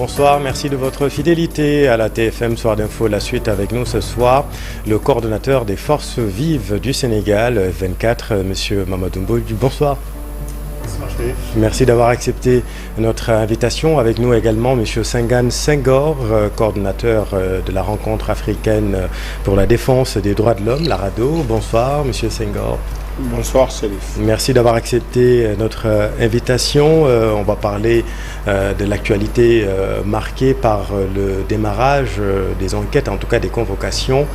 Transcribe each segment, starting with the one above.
bonsoir. Merci de votre fidélité à la TFM Soir d'Info. La suite avec nous ce soir, le coordonnateur des Forces Vives du Sénégal, 24, Monsieur Mamadou Mbodj. Bonsoir. Merci d'avoir accepté notre invitation. Avec nous également M. Senghane Senghor, coordonnateur de la rencontre africaine pour la défense des droits de l'homme, la RADDHO. Bonsoir M. Senghor. Bonsoir Chérif. Merci d'avoir accepté notre invitation. On va parler de l'actualité marquée par le démarrage des enquêtes, en tout cas des convocations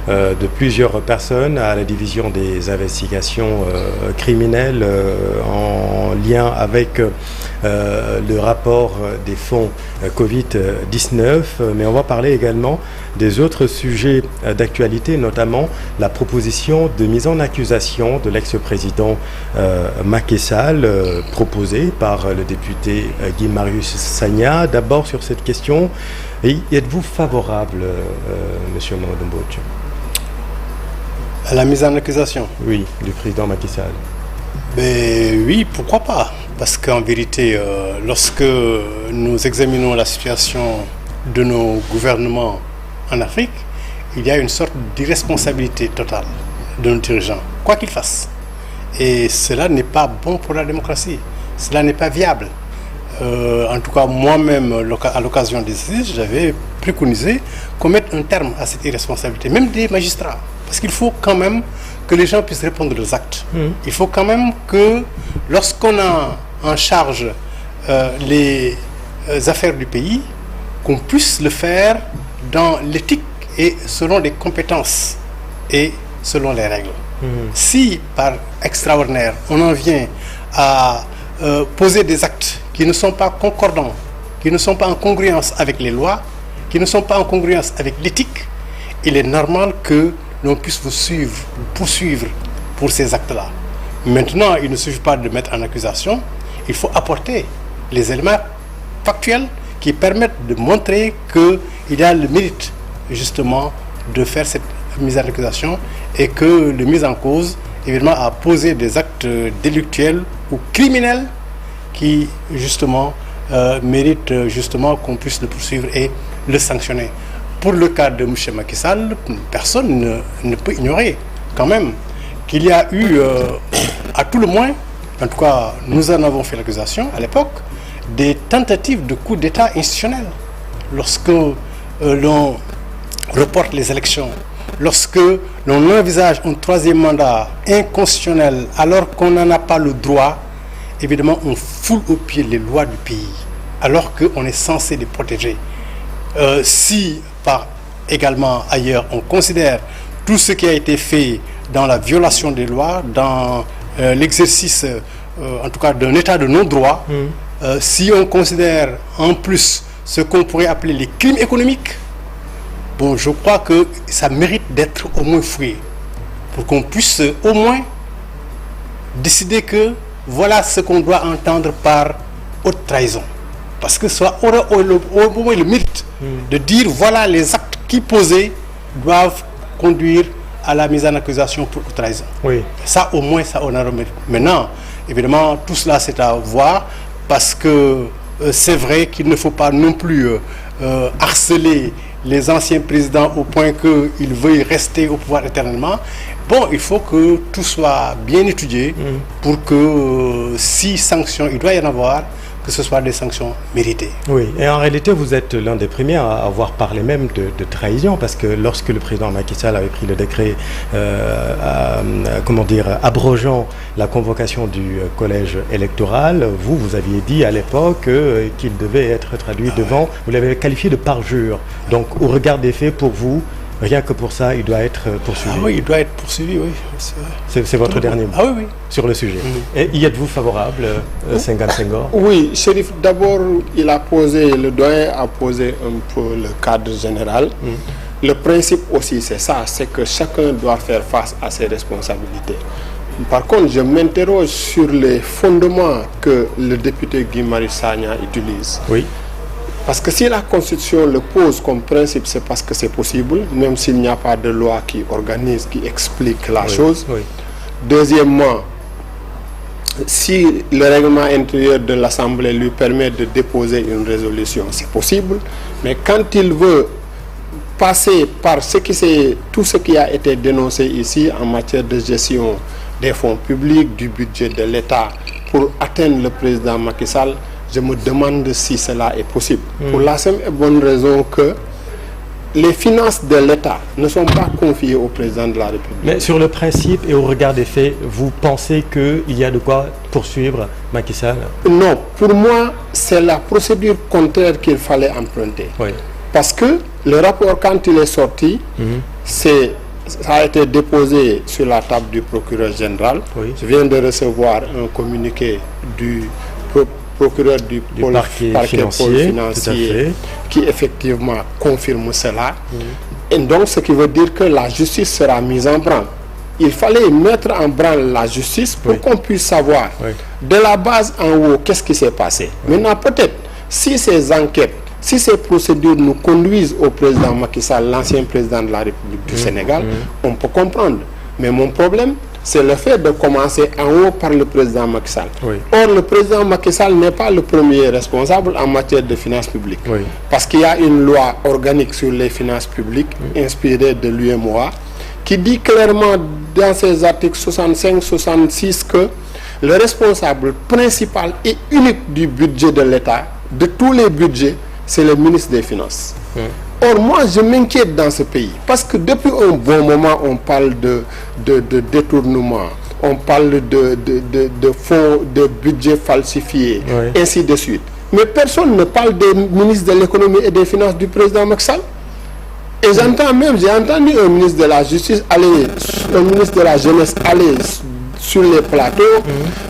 de plusieurs personnes à la division des investigations criminelles en lien avec le rapport des fonds Covid-19. Mais on va parler également des autres sujets d'actualité, notamment la proposition de mise en accusation de l'ex-président Macky Sall, proposée par le député Guy Marius Sagna. D'abord sur cette question, êtes-vous favorable, M. Mamadou Mbodj, à la mise en accusation? Oui, du président Macky Sall. Ben, oui, pourquoi pas? Parce qu'en vérité, lorsque nous examinons la situation de nos gouvernements en Afrique, il y a une sorte d'irresponsabilité totale de nos dirigeants, quoi qu'ils fassent. Et cela n'est pas bon pour la démocratie. Cela n'est pas viable. En tout cas, moi-même, à l'occasion des assises, j'avais préconisé qu'on mette un terme à cette irresponsabilité, même des magistrats. Parce qu'il faut quand même que les gens puissent répondre de leurs actes. Il faut quand même que, lorsqu'on a en charge les affaires du pays, qu'on puisse le faire dans l'éthique et selon les compétences et selon les règles. Si, par extraordinaire, on en vient à poser des actes qui ne sont pas concordants, qui ne sont pas en congruence avec les lois, qui ne sont pas en congruence avec l'éthique, il est normal que l'on puisse vous poursuivre pour ces actes-là. Maintenant, il ne suffit pas de mettre en accusation, il faut apporter les éléments factuels qui permettent de montrer qu'il y a le mérite justement de faire cette mise en accusation et que le mis en cause évidemment a posé des actes délictuels ou criminels qui justement méritent justement qu'on puisse le poursuivre et le sanctionner. Pour le cas de M. Macky Sall, personne ne peut ignorer quand même qu'il y a eu à tout le moins, en tout cas nous en avons fait l'accusation à l'époque, des tentatives de coup d'État institutionnel. Lorsque l'on reporte les élections, lorsque l'on envisage un troisième mandat inconstitutionnel alors qu'on n'en a pas le droit, évidemment on foule aux pieds les lois du pays alors qu'on est censé les protéger. Si par également ailleurs on considère tout ce qui a été fait dans la violation des lois, dans l'exercice en tout cas d'un état de non-droit, si on considère en plus ce qu'on pourrait appeler les crimes économiques, bon, je crois que ça mérite d'être au moins fouillé pour qu'on puisse au moins décider que voilà ce qu'on doit entendre par haute trahison. Parce que ça aura au moins le mérite de dire voilà les actes qui posés doivent conduire à la mise en accusation pour haute trahison. Oui. Ça au moins ça on a le mérite. Maintenant, évidemment, tout cela c'est à voir parce que c'est vrai qu'il ne faut pas non plus harceler les anciens présidents au point qu'ils veuillent rester au pouvoir éternellement. Bon, il faut que tout soit bien étudié pour que si sanctions, il doit y en avoir, que ce soit des sanctions méritées. Oui, et en réalité, vous êtes l'un des premiers à avoir parlé même de trahison, parce que lorsque le président Macky Sall avait pris le décret abrogeant la convocation du collège électoral, vous aviez dit à l'époque qu'il devait être traduit devant, vous l'avez qualifié de parjure. Donc, au regard des faits, pour vous, rien que pour ça, il doit être poursuivi. Ah oui, il doit être poursuivi, oui. C'est votre dernier mot sur le sujet. Et y êtes-vous favorable, Senghane Senghor? Oui, Chérif, d'abord, le doyen a posé un peu le cadre général. Le principe aussi, c'est ça, c'est que chacun doit faire face à ses responsabilités. Par contre, je m'interroge sur les fondements que le député Guy Marius Sagna utilise. Oui. Parce que si la Constitution le pose comme principe, c'est parce que c'est possible, même s'il n'y a pas de loi qui organise, qui explique la chose. Oui. Deuxièmement, si le règlement intérieur de l'Assemblée lui permet de déposer une résolution, c'est possible, mais quand il veut passer par tout ce qui a été dénoncé ici en matière de gestion des fonds publics, du budget de l'État, pour atteindre le président Macky Sall, je me demande si cela est possible. Pour la simple et bonne raison que les finances de l'État ne sont pas confiées au président de la République. Mais sur le principe et au regard des faits, vous pensez qu'il y a de quoi poursuivre Macky Sall? Non, pour moi, c'est la procédure contraire qu'il fallait emprunter. Oui. Parce que le rapport, quand il est sorti, ça a été déposé sur la table du procureur général. Oui. Je viens de recevoir un communiqué du procureur du parquet financier qui effectivement confirme cela. Et donc, ce qui veut dire que la justice sera mise en branle. Il fallait mettre en branle la justice pour qu'on puisse savoir de la base en haut qu'est-ce qui s'est passé. Maintenant, peut-être, si ces enquêtes, si ces procédures nous conduisent au président Macky Sall, l'ancien président de la République du Sénégal, on peut comprendre. Mais mon problème, c'est le fait de commencer en haut par le président Macky Sall. Oui. Or, le président Macky Sall n'est pas le premier responsable en matière de finances publiques. Oui. Parce qu'il y a une loi organique sur les finances publiques inspirée de l'UMOA qui dit clairement dans ses articles 65-66 que le responsable principal et unique du budget de l'État, de tous les budgets, c'est le ministre des Finances. Or, moi, je m'inquiète dans ce pays parce que depuis un bon moment, on parle de détournement, on parle de fonds, de budget falsifié, ainsi de suite. Mais personne ne parle des ministres de l'économie et des finances du président Macky Sall. Et j'entends même, j'ai entendu un ministre de la Justice aller, un ministre de la Jeunesse aller sur les plateaux,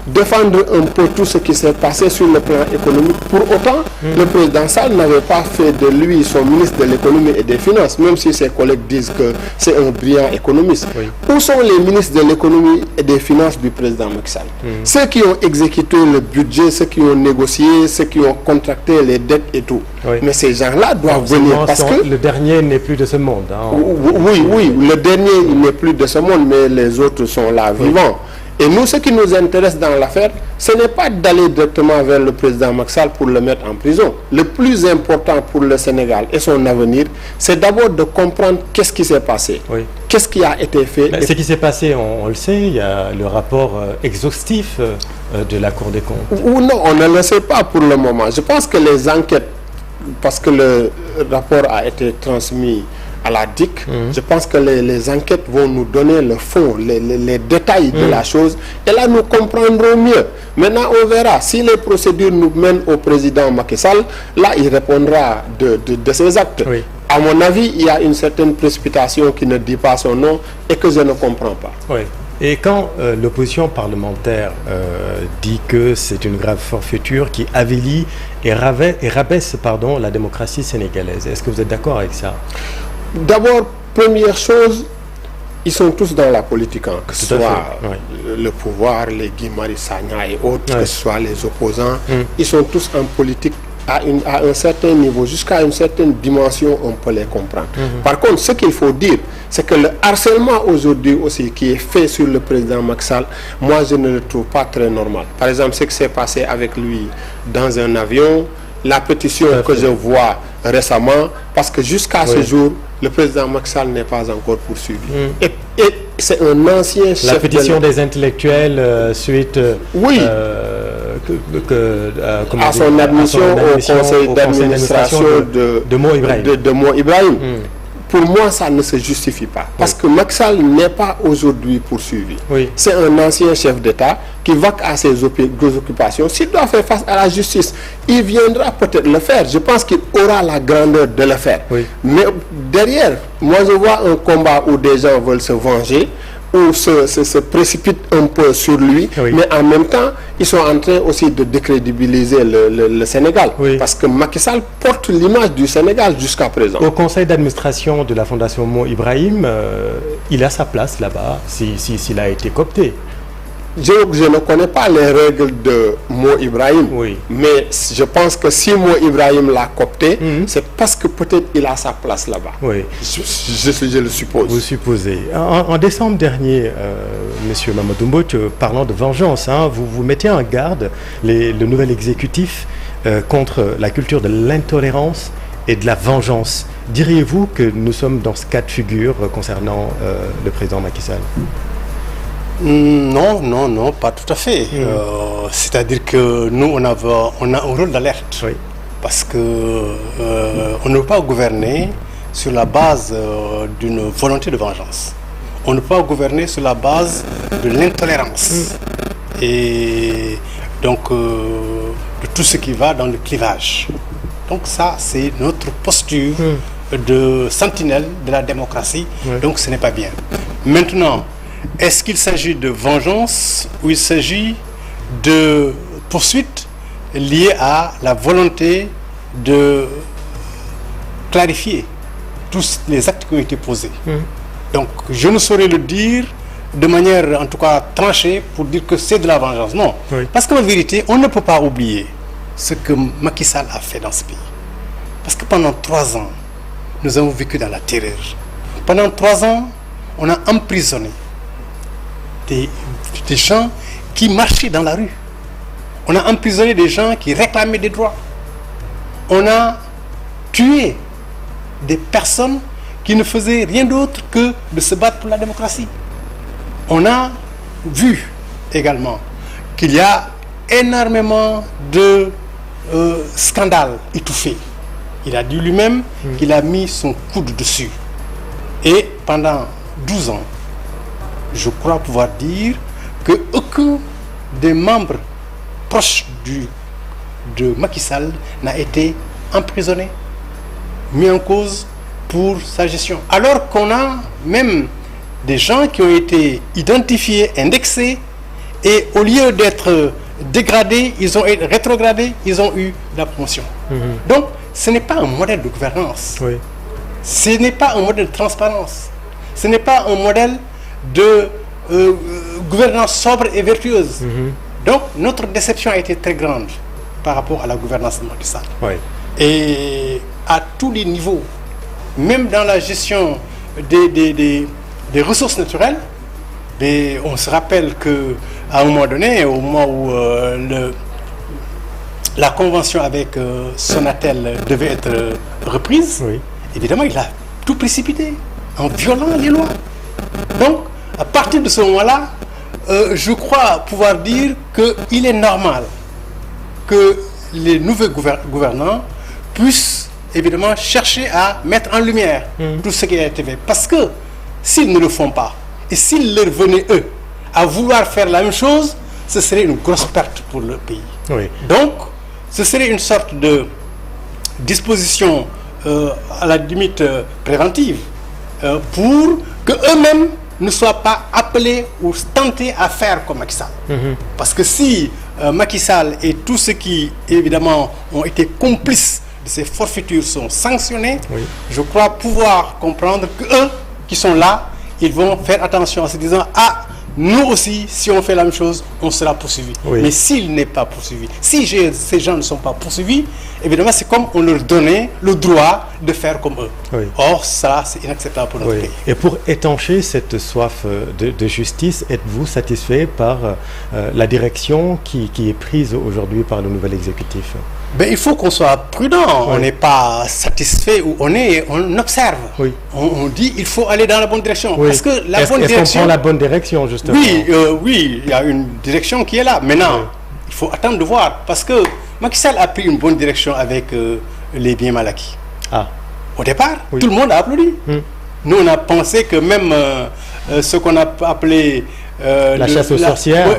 défendre un peu tout ce qui s'est passé sur le plan économique. Pour autant, le président Sall n'avait pas fait de lui son ministre de l'économie et des finances, même si ses collègues disent que c'est un brillant économiste. Où sont les ministres de l'économie et des finances du président Macky Sall? Ceux qui ont exécuté le budget, ceux qui ont négocié, ceux qui ont contracté les dettes et tout. Mais ces gens-là doivent venir parce que... Le dernier n'est plus de ce monde. Hein. Oui, le dernier il n'est plus de ce monde, mais les autres sont là vivants. Et nous, ce qui nous intéresse dans l'affaire, ce n'est pas d'aller directement vers le président Macky Sall pour le mettre en prison. Le plus important pour le Sénégal et son avenir, c'est d'abord de comprendre qu'est-ce qui s'est passé. Qu'est-ce qui a été fait. Ce qui s'est passé, on le sait, il y a le rapport exhaustif de la Cour des comptes. Ou non, on ne le sait pas pour le moment. Je pense que les enquêtes, parce que le rapport a été transmis à la DIC, je pense que les enquêtes vont nous donner le fond, les détails de la chose, et là nous comprendrons mieux. Maintenant on verra, si les procédures nous mènent au président Macky Sall, là il répondra de ses actes. À mon avis, il y a une certaine précipitation qui ne dit pas son nom et que je ne comprends pas. Et quand l'opposition parlementaire dit que c'est une grave forfaiture qui avilit et rabaisse la démocratie sénégalaise, est-ce que vous êtes d'accord avec ça? D'abord, première chose, ils sont tous dans la politique, hein, que ce soit le pouvoir, les Guy Marius Sagna et autres, que ce soit les opposants, ils sont tous en politique à un certain niveau, jusqu'à une certaine dimension, on peut les comprendre. Par contre, ce qu'il faut dire, c'est que le harcèlement aujourd'hui aussi qui est fait sur le président Macky Sall, moi je ne le trouve pas très normal. Par exemple, ce qui s'est passé avec lui dans un avion, la pétition que je vois récemment, parce que jusqu'à ce jour, le président Macky Sall n'est pas encore poursuivi. Et c'est un ancien chef. La pétition des intellectuels suite à son admission au conseil d'administration de Mo Ibrahim. De Mo Ibrahim. Pour moi, ça ne se justifie pas. Parce que Macky Sall n'est pas aujourd'hui poursuivi. C'est un ancien chef d'État qui vaque à ses occupations. S'il doit faire face à la justice, il viendra peut-être le faire. Je pense qu'il aura la grandeur de le faire. Mais derrière, moi je vois un combat où des gens veulent se venger, ou se précipitent un peu sur lui, mais en même temps, ils sont en train aussi de décrédibiliser le Sénégal. Parce que Macky Sall porte l'image du Sénégal jusqu'à présent. Au conseil d'administration de la Fondation Mo Ibrahim, il a sa place là-bas, s'il a été coopté. je ne connais pas les règles de Mo Ibrahim, Oui. mais je pense que si Mo Ibrahim l'a coopté, c'est parce que peut-être il a sa place là-bas. Oui. Je le suppose. Vous supposez. En décembre dernier, Monsieur Mamadou Mbodj, parlant de vengeance, vous mettez en garde le nouvel exécutif contre la culture de l'intolérance et de la vengeance. Diriez-vous que nous sommes dans ce cas de figure concernant le président Macky Sall? Non, pas tout à fait. C'est-à-dire que nous, on a un rôle d'alerte. Oui. Parce que on ne peut pas gouverner sur la base d'une volonté de vengeance. On ne peut pas gouverner sur la base de l'intolérance. Et donc, de tout ce qui va dans le clivage. Donc ça, c'est notre posture de sentinelle de la démocratie. Donc ce n'est pas bien. Maintenant, est-ce qu'il s'agit de vengeance ou il s'agit de poursuite liée à la volonté de clarifier tous les actes qui ont été posés? Donc je ne saurais le dire de manière en tout cas tranchée pour dire que c'est de la vengeance. Non. Oui. Parce qu'en vérité, on ne peut pas oublier ce que Macky Sall a fait dans ce pays. Parce que pendant 3 ans, nous avons vécu dans la terreur. Pendant 3 ans, on a emprisonné des gens qui marchaient dans la rue. On a emprisonné des gens qui réclamaient des droits. On a tué des personnes qui ne faisaient rien d'autre que de se battre pour la démocratie. On a vu également qu'il y a énormément de scandales étouffés. Il a dit lui-même qu'il a mis son coude dessus. Et pendant 12 ans, je crois pouvoir dire qu'aucun des membres proches de Macky Sall n'a été emprisonné, mis en cause pour sa gestion. Alors qu'on a même des gens qui ont été identifiés, indexés, et au lieu d'être dégradés, ils ont été rétrogradés, ils ont eu la promotion. Donc, ce n'est pas un modèle de gouvernance. Oui. Ce n'est pas un modèle de transparence. Ce n'est pas un modèle de gouvernance sobre et vertueuse. Donc, notre déception a été très grande par rapport à la gouvernance de Macky Sall. Oui. Et à tous les niveaux, même dans la gestion des ressources naturelles, on se rappelle qu'à un moment donné, au moment où la convention avec Sonatel devait être reprise, Oui. évidemment, il a tout précipité en violant les lois. Donc, à partir de ce moment-là, je crois pouvoir dire qu'il est normal que les nouveaux gouvernants puissent évidemment chercher à mettre en lumière tout ce qui a été fait. Parce que s'ils ne le font pas, et s'ils leur venaient, eux, à vouloir faire la même chose, ce serait une grosse perte pour le pays. Oui. Donc, ce serait une sorte de disposition à la limite préventive pour qu'eux-mêmes ne soient pas appelés ou tentés à faire comme Macky Sall. Parce que si Macky Sall et tous ceux qui, évidemment, ont été complices de ces forfaitures sont sanctionnés, je crois pouvoir comprendre qu'eux qui sont là, ils vont faire attention en se disant « Ah, nous aussi, si on fait la même chose, on sera poursuivi. » Mais s'il n'est pas poursuivi, si ces gens ne sont pas poursuivis, évidemment, c'est comme on leur donnait le droit de faire comme eux. Or, ça, c'est inacceptable pour notre pays. Et pour étancher cette soif de justice, êtes-vous satisfait par la direction qui est prise aujourd'hui par le nouvel exécutif? Ben, il faut qu'on soit prudent. On n'est pas satisfait ou on observe. On dit il faut aller dans la bonne direction. Parce que la bonne direction. Est-ce qu'on prend la bonne direction justement? Oui, il y a une direction qui est là. Maintenant, il faut attendre de voir. Parce que Macky Sall a pris une bonne direction avec les biens mal acquis. Au départ, tout le monde a applaudi. Nous, on a pensé que même ce qu'on a appelé la chasse aux sorcières,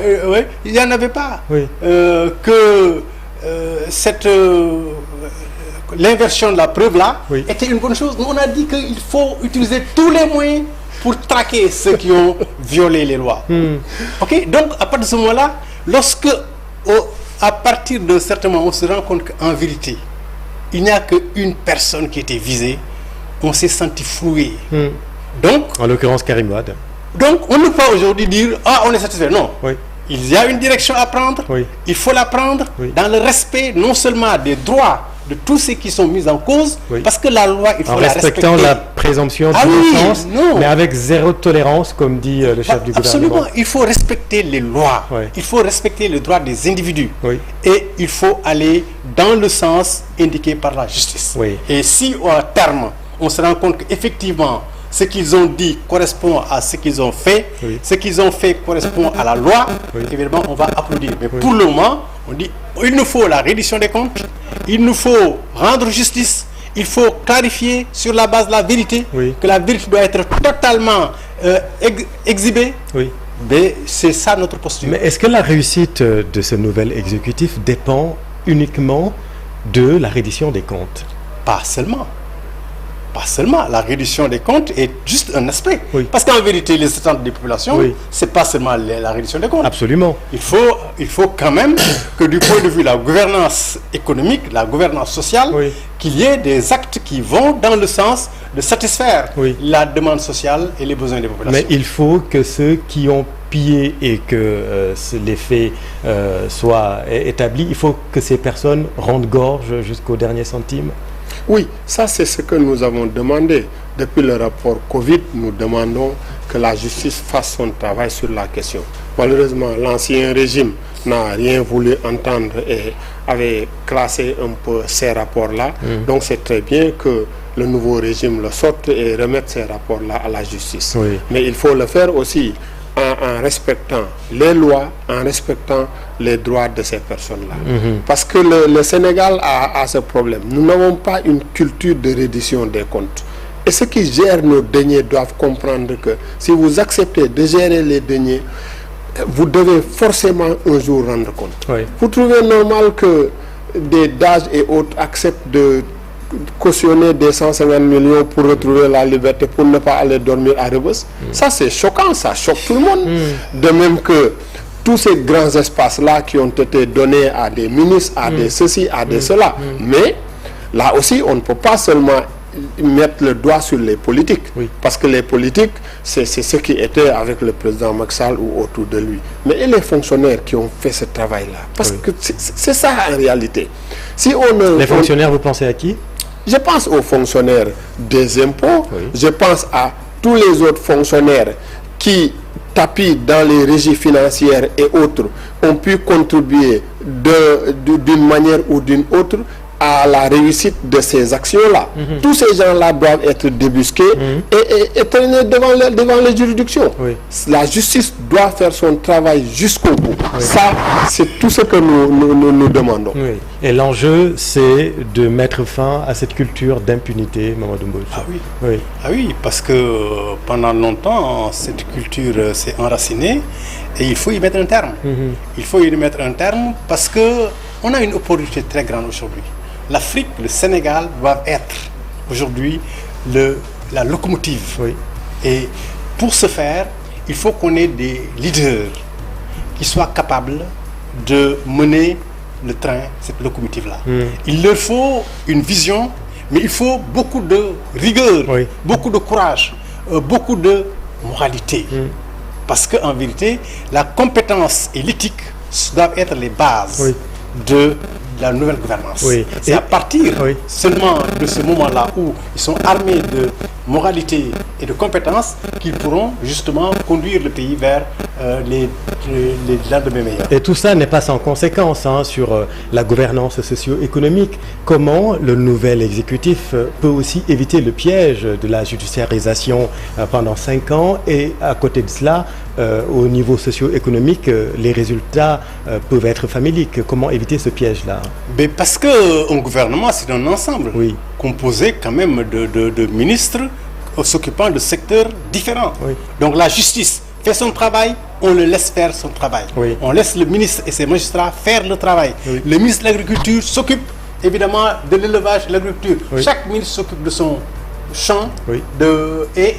il n'y en avait pas. Que l'inversion de la preuve là était une bonne chose. Nous, on a dit qu'il faut utiliser tous les moyens pour traquer ceux qui ont violé les lois. Ok, donc à partir de ce moment-là, lorsque à partir de certains moments on se rend compte qu'en vérité il n'y a qu'une personne qui était visée, on s'est senti floué. Donc, en l'occurrence Karim Wade. Donc on ne peut pas aujourd'hui dire ah on est satisfait. Non. il y a une direction à prendre, il faut la prendre dans le respect non seulement des droits de tous ceux qui sont mis en cause, parce que la loi, il faut la respecter. En respectant la présomption d'innocence, mais avec zéro tolérance, comme dit le chef du gouvernement. Absolument, il faut respecter les lois, il faut respecter les droits des individus, et il faut aller dans le sens indiqué par la justice. Et si, à terme, on se rend compte qu'effectivement, ce qu'ils ont dit correspond à ce qu'ils ont fait, ce qu'ils ont fait correspond à la loi, évidemment, on va applaudir. Mais pour le moment, on dit il nous faut la reddition des comptes, il nous faut rendre justice, il faut clarifier sur la base de la vérité, que la vérité doit être totalement exhibée. Mais c'est ça notre posture. Mais est-ce que la réussite de ce nouvel exécutif dépend uniquement de la reddition des comptes? Pas seulement. Pas seulement, la reddition des comptes est juste un aspect. Parce qu'en vérité, les attentes des populations, c'est pas seulement la reddition des comptes. Absolument. Il faut quand même que du point de vue de la gouvernance économique, la gouvernance sociale, qu'il y ait des actes qui vont dans le sens de satisfaire la demande sociale et les besoins des populations. Mais il faut que ceux qui ont pillé et que les faits soient établis, il faut que ces personnes rendent gorge jusqu'au dernier centime. Oui, ça c'est ce que nous avons demandé. Depuis le rapport Covid, nous demandons que la justice fasse son travail sur la question. Malheureusement, l'ancien régime n'a rien voulu entendre et avait classé un peu ces rapports-là. Donc c'est très bien que le nouveau régime le sorte et remette ces rapports-là à la justice. Mais il faut le faire aussi en respectant les lois, en respectant les droits de ces personnes-là. Parce que le Sénégal a ce problème. Nous n'avons pas une culture de reddition des comptes. Et ceux qui gèrent nos deniers doivent comprendre que si vous acceptez de gérer les deniers, vous devez forcément un jour rendre compte. Vous trouvez normal que des DAGE et autres acceptent de cautionner des 150 millions pour retrouver la liberté, pour ne pas aller dormir à Rebeuss? Ça c'est choquant, ça choque tout le monde. De même que tous ces grands espaces-là qui ont été donnés à des ministres, à des ceci, à des cela. Mais là aussi, on ne peut pas seulement mettre le doigt sur les politiques, parce que les politiques, c'est ce qui était avec le président Macky Sall ou autour de lui. Mais et les fonctionnaires qui ont fait ce travail-là? Parce que c'est ça en réalité. Si les fonctionnaires, vous pensez à qui? Je pense aux fonctionnaires des impôts, je pense à tous les autres fonctionnaires qui, tapis dans les régies financières et autres, ont pu contribuer d'une manière ou d'une autre à la réussite de ces actions-là. Tous ces gens-là doivent être débusqués et traînés devant les juridictions. La justice doit faire son travail jusqu'au bout. Ça, c'est tout ce que nous demandons. Et l'enjeu, c'est de mettre fin à cette culture d'impunité, Mamadou Mbodj. Ah oui, parce que pendant longtemps, cette culture s'est enracinée et il faut y mettre un terme. Il faut y mettre un terme parce qu'on a une opportunité très grande aujourd'hui. L'Afrique, le Sénégal doivent être aujourd'hui la locomotive. Et pour ce faire, il faut qu'on ait des leaders qui soient capables de mener le train, cette locomotive-là. Il leur faut une vision, mais il faut beaucoup de rigueur, beaucoup de courage, beaucoup de moralité. Parce qu'en vérité, la compétence et l'éthique doivent être les bases de la nouvelle gouvernance. C'est à partir seulement de ce moment-là où ils sont armés de moralité et de compétences qu'ils pourront justement conduire le pays vers les lendemains meilleurs. Et tout ça n'est pas sans conséquence sur la gouvernance socio-économique. Comment le nouvel exécutif peut aussi éviter le piège de la judiciarisation pendant 5 ans et à côté de cela, au niveau socio-économique, les résultats peuvent être familiques. Comment éviter ce piège-là? Mais parce qu'un gouvernement, c'est un ensemble composé quand même de ministres s'occupant de secteurs différents. Donc la justice fait son travail, on le laisse faire son travail. On laisse le ministre et ses magistrats faire le travail. Le ministre de l'Agriculture s'occupe évidemment de l'élevage et de l'agriculture. Chaque ministre s'occupe de son champ et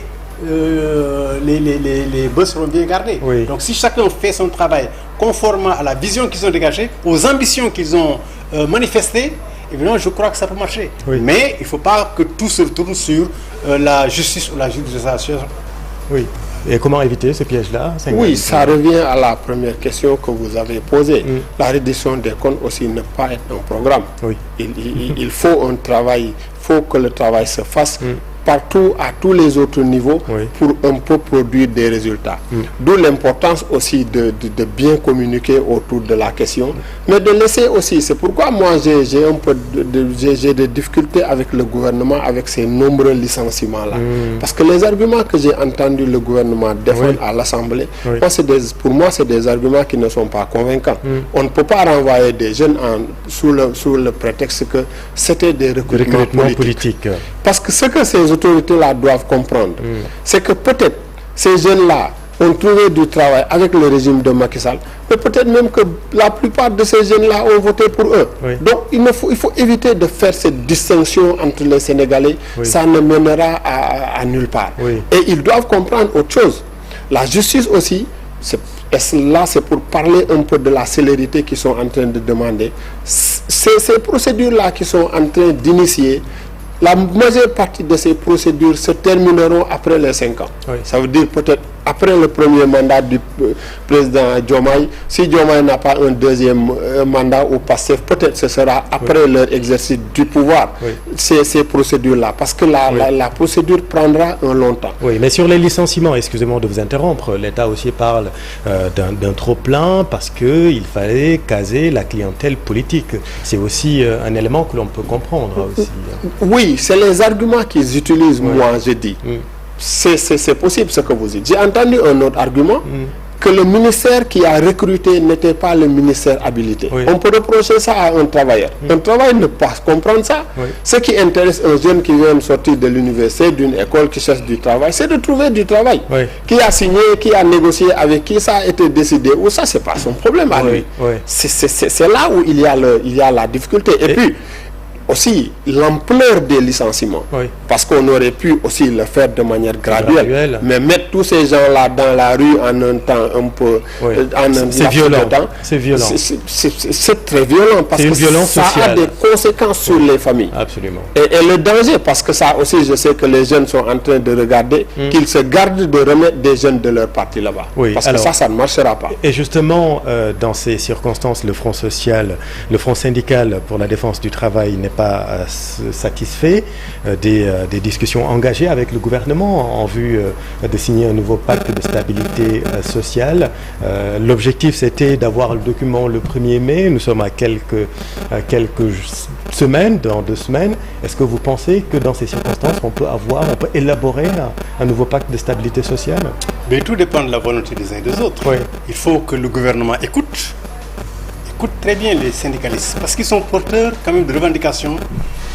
les bœufs seront bien gardés. Donc si chacun fait son travail conformément à la vision qu'ils ont dégagée, aux ambitions qu'ils ont manifestées, évidemment je crois que ça peut marcher. Mais il ne faut pas que tout se retourne sur la justice ou la judiciarisation Et comment éviter ce piège-là? Oui, ça revient à la première question que vous avez posée. La reddition des comptes aussi ne pas être un programme. Oui. Il faut un travail, il faut que le travail se fasse partout, à tous les autres niveaux, pour un peu produire des résultats. D'où l'importance aussi de bien communiquer autour de la question, mais de laisser aussi, c'est pourquoi moi j'ai un peu j'ai des difficultés avec le gouvernement, avec ces nombreux licenciements-là. Parce que les arguments que j'ai entendus le gouvernement défendre à l'Assemblée, pour moi c'est des arguments qui ne sont pas convaincants. On ne peut pas renvoyer des jeunes sous le prétexte que c'était des recrutements politiques. Parce que ce que ces autorités-là doivent comprendre, c'est que peut-être ces jeunes-là ont trouvé du travail avec le régime de Macky Sall, mais peut-être même que la plupart de ces jeunes-là ont voté pour eux. Donc il faut éviter de faire cette distinction entre les Sénégalais, ça ne mènera à nulle part. Et ils doivent comprendre autre chose. La justice aussi, c'est pour parler un peu de la célérité qu'ils sont en train de demander. Ces procédures-là qui sont en train d'initier, la majeure partie de ces procédures se termineront après les 5 ans. Ça veut dire peut-être après le premier mandat du président Diomaye. Si Diomaye n'a pas un deuxième mandat au Pastef, peut-être ce sera après leur exercice du pouvoir, ces procédures-là. Parce que la procédure prendra un long temps. Oui, mais sur les licenciements, excusez-moi de vous interrompre, l'État aussi parle d'un trop-plein parce qu'il fallait caser la clientèle politique. C'est aussi un élément que l'on peut comprendre aussi. Oui, c'est les arguments qu'ils utilisent, moi je dis. C'est possible ce que vous dites. J'ai entendu un autre argument, que le ministère qui a recruté n'était pas le ministère habilité. On peut reprocher ça à un travailleur. Un travailleur ne peut pas comprendre ça. Ce qui intéresse un jeune qui vient de sortir de l'université, d'une école, qui cherche du travail, c'est de trouver du travail. Qui a signé, qui a négocié, avec qui ça a été décidé, ou ça c'est pas son problème à lui. C'est là où il y a la difficulté. Et puis, aussi l'ampleur des licenciements, parce qu'on aurait pu aussi le faire de manière graduelle. Mais mettre tous ces gens-là dans la rue en un temps un peu, c'est violent. C'est violent. C'est très violent parce que ça a des conséquences sur les familles. Absolument. Et le danger, parce que ça aussi, je sais que les jeunes sont en train de regarder, qu'ils se gardent de remettre des jeunes de leur parti là-bas. Parce que ça ne marchera pas. Et justement, dans ces circonstances, le Front social, le Front syndical pour la défense du travail n'est pas satisfait des discussions engagées avec le gouvernement en vue de signer un nouveau pacte de stabilité sociale. L'objectif, c'était d'avoir le document le 1er mai. Nous sommes à quelques semaines, dans 2 semaines. Est-ce que vous pensez que dans ces circonstances, on peut élaborer un nouveau pacte de stabilité sociale? Mais tout dépend de la volonté des uns et des autres. Il faut que le gouvernement écoute très bien les syndicalistes, parce qu'ils sont porteurs quand même de revendications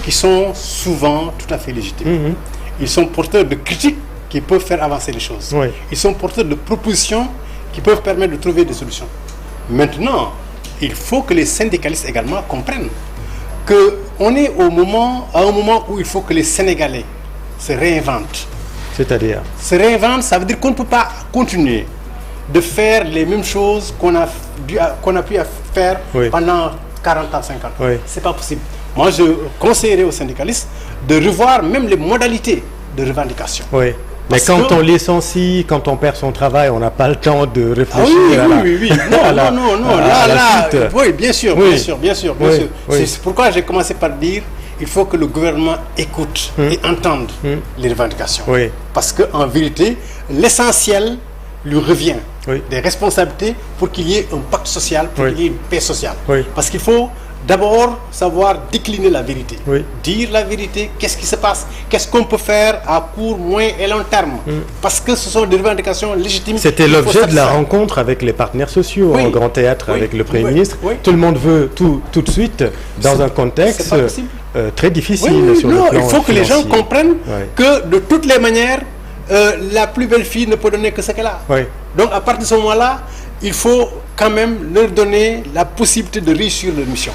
qui sont souvent tout à fait légitimes. Ils sont porteurs de critiques qui peuvent faire avancer les choses. Ils sont porteurs de propositions qui peuvent permettre de trouver des solutions. Maintenant, il faut que les syndicalistes également comprennent qu'on est à un moment où il faut que les Sénégalais se réinventent. C'est-à-dire? Se réinventent, ça veut dire qu'on ne peut pas continuer de faire les mêmes choses qu'on a pu faire pendant 40 ans, 50 ans. C'est pas possible. Moi, je conseillerais aux syndicalistes de revoir même les modalités de revendication. Mais quand on licencie, quand on perd son travail, on n'a pas le temps de réfléchir Oui, bien sûr. C'est pourquoi j'ai commencé par dire il faut que le gouvernement écoute et entende les revendications. Parce qu'en vérité, l'essentiel lui revient des responsabilités pour qu'il y ait un pacte social, pour qu'il y ait une paix sociale. Parce qu'il faut d'abord savoir décliner la vérité, dire la vérité, qu'est-ce qui se passe, qu'est-ce qu'on peut faire à court, moyen et long terme, parce que ce sont des revendications légitimes. C'était l'objet de la rencontre avec les partenaires sociaux au Grand Théâtre avec le Premier ministre. Tout le monde veut tout de suite dans un contexte très difficile sur le plan il faut que financier. Les gens comprennent que de toutes les manières, la plus belle fille ne peut donner que ce qu'elle a. Donc à partir de ce moment-là, il faut quand même leur donner la possibilité de réussir leur mission.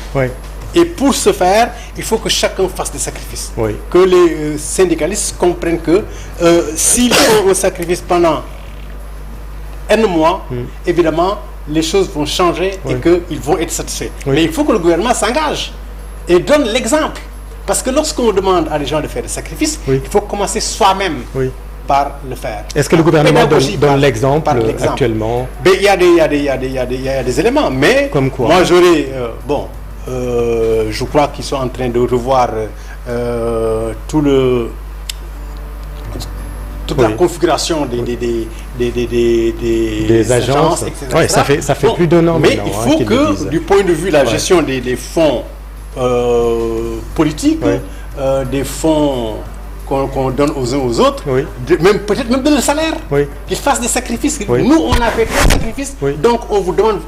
Et pour ce faire, il faut que chacun fasse des sacrifices. Que les syndicalistes comprennent que s'ils font un sacrifice pendant un mois, évidemment, les choses vont changer et qu'ils vont être satisfaits. Mais il faut que le gouvernement s'engage et donne l'exemple. Parce que lorsqu'on demande à les gens de faire des sacrifices, il faut commencer soi-même. par le faire. Est-ce que le gouvernement donne l'exemple actuellement? Il y a des éléments, mais comme quoi? Moi j'aurais je crois qu'ils sont en train de revoir toute la configuration des agences, etc. Ouais, ça fait plus d'un an. Mais il faut que, du point de vue de la gestion des fonds politiques, des fonds qu'on donne aux uns aux autres, peut-être même de le salaire, qu'ils fassent des sacrifices. Nous, on a fait des sacrifices, donc on vous demande...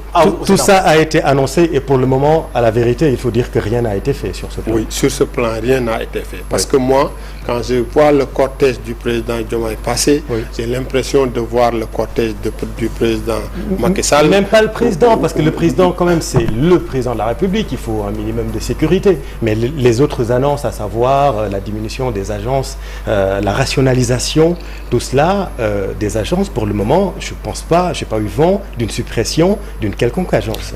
Tout ça a été annoncé et pour le moment, à la vérité, il faut dire que rien n'a été fait sur ce plan. Oui, sur ce plan, rien n'a été fait. Parce que moi, quand je vois le cortège du président Diomaye passer, j'ai l'impression de voir le cortège du président Macky Sall. Même pas le président, parce que le président, quand même, c'est le président de la République. Il faut un minimum de sécurité. Mais les autres annonces, à savoir la diminution des agences, la rationalisation, tout cela, des agences, pour le moment, je ne pense pas, je n'ai pas eu vent d'une suppression d'une quelconque agence.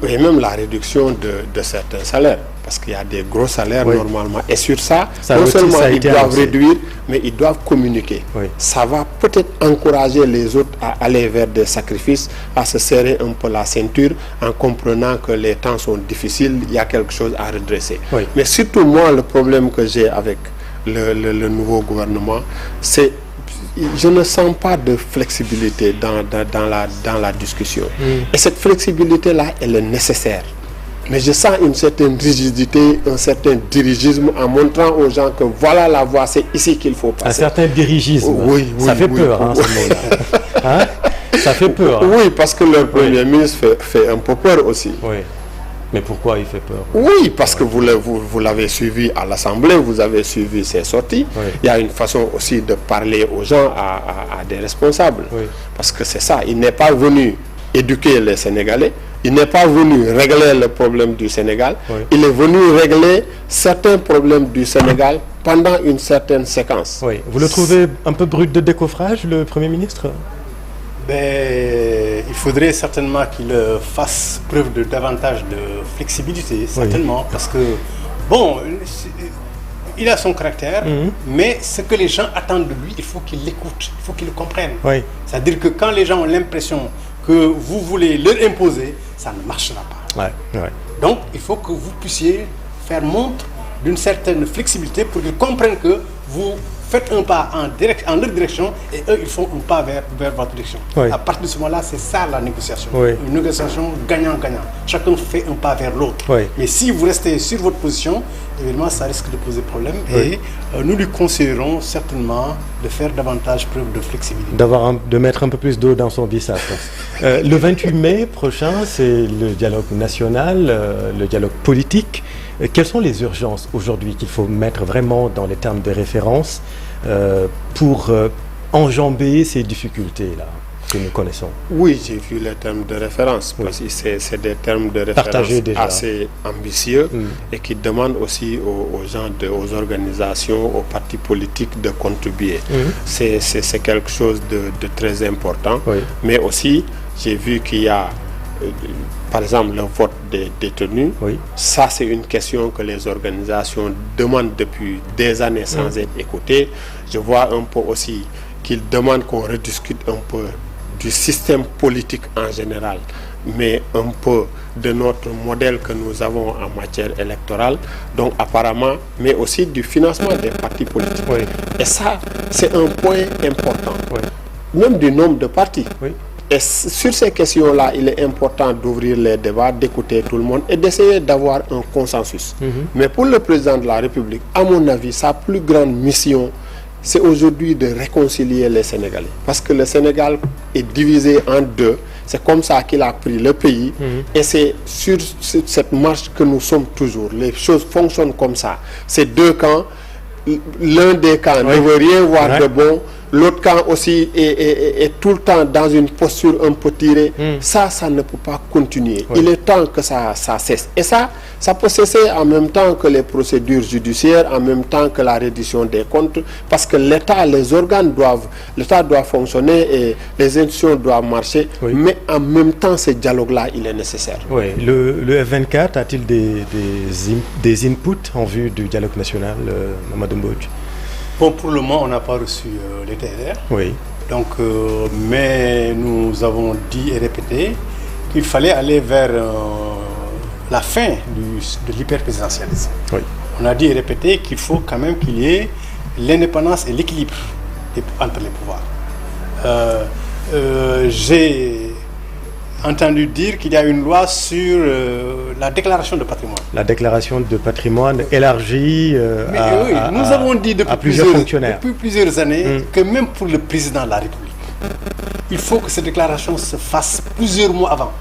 Et même la réduction de certains salaires. Parce qu'il y a des gros salaires normalement. Et sur ça non seulement ils doivent réduire, mais ils doivent communiquer. Ça va peut-être encourager les autres à aller vers des sacrifices, à se serrer un peu la ceinture en comprenant que les temps sont difficiles, il y a quelque chose à redresser. Mais surtout moi, le problème que j'ai avec le nouveau gouvernement, c'est je ne sens pas de flexibilité dans la discussion. Et cette flexibilité-là, elle est nécessaire. Mais je sens une certaine rigidité, un certain dirigisme en montrant aux gens que voilà la voie, c'est ici qu'il faut passer. Un certain dirigisme. Ça fait peur, ce mot-là. Ça fait peur. Oui, parce que le Premier ministre fait un peu peur aussi. Mais pourquoi il fait peur? Oui, parce que vous l'avez suivi à l'Assemblée, vous avez suivi ses sorties. Il y a une façon aussi de parler aux gens, à des responsables. Parce que c'est ça, il n'est pas venu éduquer les Sénégalais. Il n'est pas venu régler le problème du Sénégal. Il est venu régler certains problèmes du Sénégal pendant une certaine séquence. Vous le trouvez un peu brut de décoffrage, le Premier ministre? Il faudrait certainement qu'il fasse preuve de davantage de flexibilité, certainement, parce que, il a son caractère, mais ce que les gens attendent de lui, il faut qu'il l'écoute, il faut qu'il le comprenne. C'est-à-dire que quand les gens ont l'impression que vous voulez leur imposer, ça ne marchera pas. Donc, il faut que vous puissiez faire montre d'une certaine flexibilité pour qu'ils comprennent que vous faites un pas en leur direction et eux, ils font un pas vers votre direction. À partir de ce moment-là, c'est ça la négociation. Une négociation gagnant-gagnant. Chacun fait un pas vers l'autre. Mais si vous restez sur votre position, évidemment, ça risque de poser problème. Et nous lui conseillerons certainement de faire davantage preuve de flexibilité. De mettre un peu plus d'eau dans son bissap. Le 28 mai prochain, c'est le dialogue national, le dialogue politique. Quelles sont les urgences aujourd'hui qu'il faut mettre vraiment dans les termes de référence pour enjamber ces difficultés-là que nous connaissons? Oui, j'ai vu les termes de référence. Parce que c'est des termes de référence assez ambitieux et qui demandent aussi aux gens, aux organisations, aux partis politiques de contribuer. C'est quelque chose de très important. Mais aussi, j'ai vu qu'il y a... Par exemple, le vote des détenus, ça c'est une question que les organisations demandent depuis des années sans être écoutées. Je vois un peu aussi qu'ils demandent qu'on rediscute un peu du système politique en général, mais un peu de notre modèle que nous avons en matière électorale, donc apparemment, mais aussi du financement des partis politiques. Et ça, c'est un point important, même du nombre de partis. Et sur ces questions-là, il est important d'ouvrir les débats, d'écouter tout le monde et d'essayer d'avoir un consensus. Mais pour le président de la République, à mon avis, sa plus grande mission, c'est aujourd'hui de réconcilier les Sénégalais. Parce que le Sénégal est divisé en deux. C'est comme ça qu'il a pris le pays. Et c'est sur cette marche que nous sommes toujours. Les choses fonctionnent comme ça. Ces deux camps, l'un des camps ne veut rien voir de bon. L'autre camp aussi est tout le temps dans une posture un peu tirée. Ça ne peut pas continuer. Il est temps que ça cesse. Et ça peut cesser en même temps que les procédures judiciaires, en même temps que la reddition des comptes, parce que l'État, l'État doit fonctionner et les institutions doivent marcher, mais en même temps, ce dialogue-là, il est nécessaire. Le F24 a-t-il des inputs en vue du dialogue national, Mamadou Mbodj? Bon, pour le moment, on n'a pas reçu les TDR. Oui. Donc, mais nous avons dit et répété qu'il fallait aller vers la fin de l'hyperprésidentialisme. Oui. On a dit et répété qu'il faut quand même qu'il y ait l'indépendance et l'équilibre entre les pouvoirs. J'ai entendu dire qu'il y a une loi sur la déclaration de patrimoine. La déclaration de patrimoine élargie nous avons dit à plusieurs fonctionnaires. Depuis plusieurs années que même pour le président de la République, il faut que cette déclaration se fasse plusieurs mois avant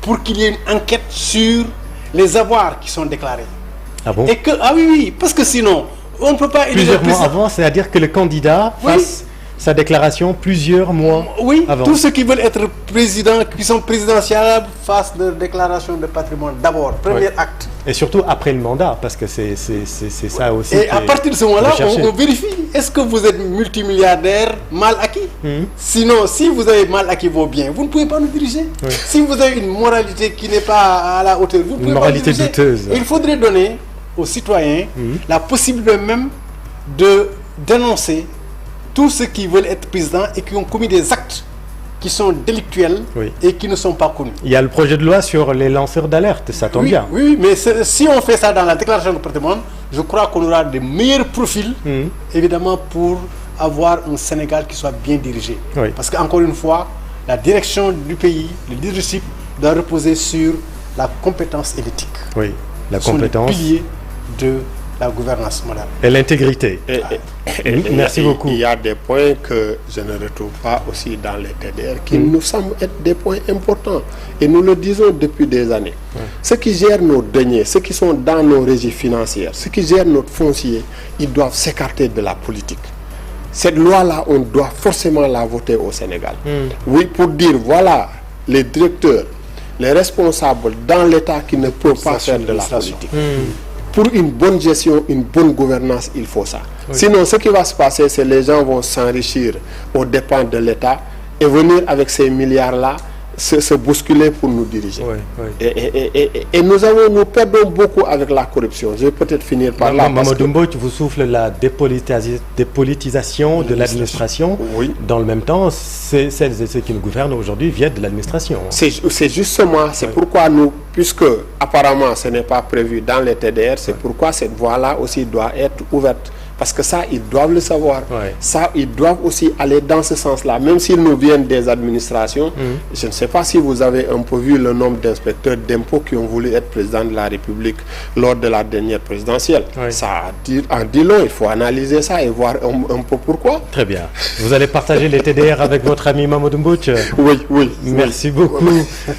pour qu'il y ait une enquête sur les avoirs qui sont déclarés. Ah bon? Et que, oui, parce que sinon, on ne peut pas... Plusieurs mois avant, c'est-à-dire que le candidat fasse sa déclaration plusieurs mois avant. Tous ceux qui veulent être présidents, qui sont présidentiables, fassent leur déclaration de patrimoine d'abord, premier acte. Et surtout après le mandat, parce que c'est ça aussi. Et à partir de ce moment-là, on vérifie, est-ce que vous êtes multimilliardaire mal acquis? Sinon, si vous avez mal acquis vos biens, vous ne pouvez pas nous diriger. Si vous avez une moralité qui n'est pas à la hauteur, vous ne pouvez pas nous diriger. Une moralité douteuse. Et il faudrait donner aux citoyens la possibilité même de dénoncer tous ceux qui veulent être présidents et qui ont commis des actes qui sont délictuels et qui ne sont pas connus. Il y a le projet de loi sur les lanceurs d'alerte, ça tombe bien. Oui, mais si on fait ça dans la déclaration de patrimoine, je crois qu'on aura de meilleurs profils, évidemment, pour avoir un Sénégal qui soit bien dirigé. Parce qu'encore une fois, la direction du pays, le leadership, doit reposer sur la compétence et l'éthique. Oui, la compétence. Ce sont les piliers de la gouvernance moderne. Et l'intégrité. Merci beaucoup. Il y a des points que je ne retrouve pas aussi dans les TDR qui nous semblent être des points importants. Et nous le disons depuis des années. Ceux qui gèrent nos deniers, ceux qui sont dans nos régies financières, ceux qui gèrent notre foncier, ils doivent s'écarter de la politique. Cette loi-là, on doit forcément la voter au Sénégal. Oui, pour dire, voilà, les directeurs, les responsables dans l'État qui ne peuvent pas faire de la politique. Pour une bonne gestion, une bonne gouvernance, il faut ça. Sinon, ce qui va se passer, c'est que les gens vont s'enrichir aux dépens de l'État et venir avec ces milliards-là se bousculer pour nous diriger. Et nous perdons beaucoup avec la corruption. Je vais peut-être finir par là. Mamadou Mbodj, vous souffle la dépolitisation de l'administration. Dans le même temps, celles et ceux qui nous gouvernent aujourd'hui viennent de l'administration. C'est justement, c'est pourquoi nous, puisque apparemment ce n'est pas prévu dans les TDR, c'est pourquoi cette voie-là aussi doit être ouverte. Parce que ça, ils doivent le savoir. Ça, ils doivent aussi aller dans ce sens-là. Même s'ils nous viennent des administrations, je ne sais pas si vous avez un peu vu le nombre d'inspecteurs d'impôts qui ont voulu être président de la République lors de la dernière présidentielle. Ça en dit long, il faut analyser ça et voir un peu pourquoi. Très bien. Vous allez partager les TDR avec votre ami Mamadou Mbodj? Oui. Merci beaucoup.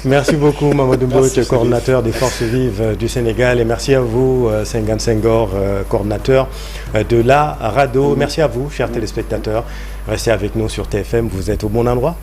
Merci beaucoup, Mamadou Mbodj, coordonnateur des Forces Vives du Sénégal. Et merci à vous, Senghane Senghor, coordonnateur de la RADDHO. Merci à vous, chers téléspectateurs. Restez avec nous sur TFM, vous êtes au bon endroit.